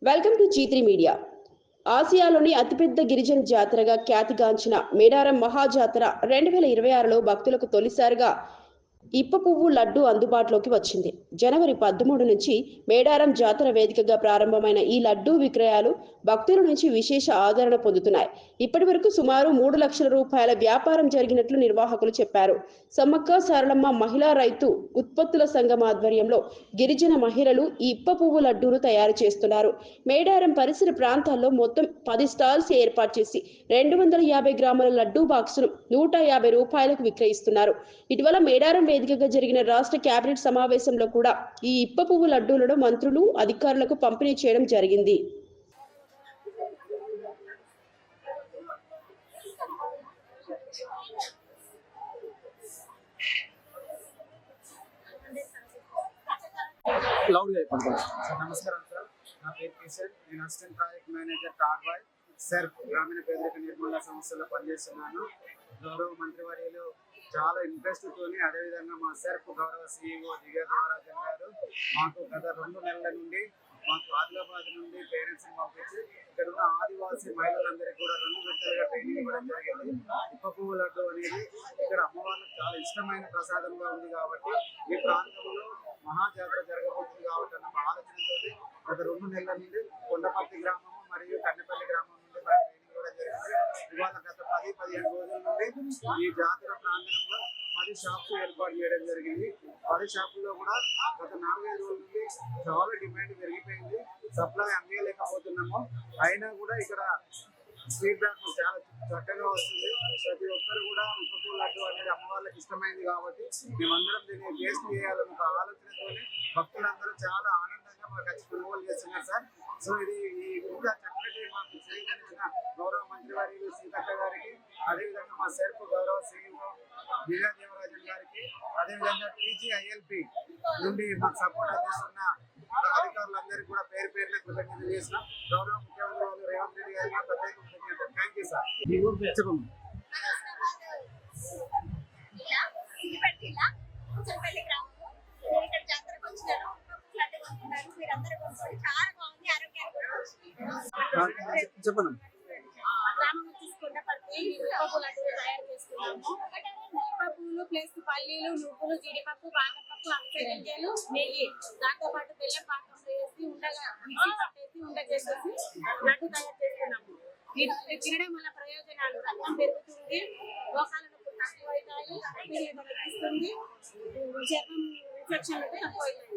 Welcome to G3 media. ఆసియాలోని అతిపెద్ద గిరిజన జాతరగా ఖ్యాతిగాంచిన మేడారం మహాజాతర 2026లో భక్తులకు తొలిసారిగా ఇప్ప పువ్వు లడ్డు అందుబాటులోకి వచ్చింది. జనవరి 13 నుంచి మేడారం జాతర వేదికగా ప్రారంభమైన ఈ లడ్డూ విక్రయాలు భక్తుల నుంచి విశేష ఆదరణ పొందుతున్నాయి. ఇప్పటి వరకు సుమారు 3 లక్షల రూపాయల వ్యాపారం జరిగినట్లు నిర్వాహకులు చెప్పారు. సమ్మక్క సారలమ్మ మహిళా రైతు ఉత్పత్తుల సంఘం ఆధ్వర్యంలో గిరిజన మహిళలు ఈ ఇప్ప పువ్వు లడ్డూను తయారు చేస్తున్నారు. మేడారం పరిసర ప్రాంతాల్లో మొత్తం 10 స్టాల్స్ ఏర్పాటు చేసి 250 గ్రాముల లడ్డూ బాక్సును 150 రూపాయలకు విక్రయిస్తున్నారు. ఇటీవల మేడారం వేదికగా జరిగిన రాష్ట్ర కేబినెట్ సమావేశంలో కూడా ఈ ఇప్ప పువ్వు లడ్డూలను మంత్రులు అధికారులకు పంపిణీ చేయడం జరిగింది. నమస్కారం సార్, నా పేరు కిషన్. నేను అసిస్టెంట్ ప్రాజెక్ట్ మేనేజర్ కార్డ్బాయ్ సెర్ఫ్ గ్రామీణ పేదరిక నిర్మూలన సంస్థలో పనిచేస్తున్నాను. గౌరవ మంత్రివర్యులు చాలా ఇంట్రెస్ట్ తోని, అదేవిధంగా మా సెర్ఫ్ గౌరవ CEO దివ్య దేవరాజన్ గారు మాకు గత 2 నెలల నుండి మాకు ఆదిలాబాద్ నుండి పేరెంట్స్ని పంపించి ఇక్కడ ఉన్న ఆదివాసీ మహిళలందరికీ కూడా 2 విడతలుగా ట్రైనింగ్ ఇవ్వడం జరిగింది. ఇప్ప పువ్వు లడ్డు అనేది ఇక్కడ అమ్మవాళ్ళకి చాలా ఇష్టమైన ప్రసాదంగా ఉంది కాబట్టి ఈ ప్రాంతంలో మహాజాతర జరగబోతుంది కాబట్టి అన్న ఆలోచనతో గత 2 నెలల నుండి కొండపర్తి గ్రామం మరియు కన్నెపల్లి గ్రామం నుండి ట్రైనింగ్ ఇవ్వడం జరిగింది. ఇవాళ గత 10-15 రోజుల నుండి ఈ జాతర ప్రాంగణంలో 10 షాప్స్ ఏర్పాటు చేయడం జరిగింది. 10 షాపుల్లో కూడా గత 4-5 రోజుల నుండి చాలా డిమాండ్ పెరిగిపోయింది. సప్లై అందియలేకపోతున్నాము. అయినా కూడా ఇక్కడ ఫీడ్బ్యాక్ చాలా చక్కగా వస్తుంది. ప్రతి ఒక్కరు కూడా ఇప్ప పువ్వు లడ్డు అనేది అమ్మవాళ్ళకి ఇష్టమైంది కాబట్టి మేమందరం దీన్ని టేస్ట్ చేయాలని ఒక ఆలోచనతో భక్తులందరూ చాలా ఆనందంగా మాకు వచ్చి కొనుగోలు చేస్తున్నారు సార్. సో ఇది ఇంకా చక్కటి మాకు స్వీకరించిన గౌరవ మంత్రివర్యులు సీతక్క గారికి, అదేవిధంగా మా సెర్ఫ్ గౌరవ CEO దివ్య దేవరాజన్ గారికి, అదేవిధంగా TGILP నుండి మాకు సపోర్ట్ అందిస్తున్న అధికారులందరికీ కూడా పేరు పేరున కృతజ్ఞతలు చేసిన గౌరవ ముఖ్యమంత్రి వాళ్ళు రేవంత్ రెడ్డి గారికి ప్రత్యేక కృతజ్ఞతలు. Thank you sir. చెప్పండి. చెప్పండి. పువ్వులు ప్లస్ పల్లీలు, నువ్వులు, జీడిపప్పు, బాదపప్పు, అక్కడిలు, నెయ్యి, దాంతో పాటు బెల్లం పాకం వేసి ఉండగా మిక్సీ పట్టేసి ఉండ చేసేసి లడ్డు తయారు చేస్తున్నాము. ఇది తినడం వల్ల ప్రయోజనాలు: రక్తం పెరుగుతుంది, రోగాల నొప్పులు తక్కువ అవుతాయి, తగ్గిస్తుంది, చర్మం ఇన్ఫెక్షన్ తక్కువ అవుతాయి.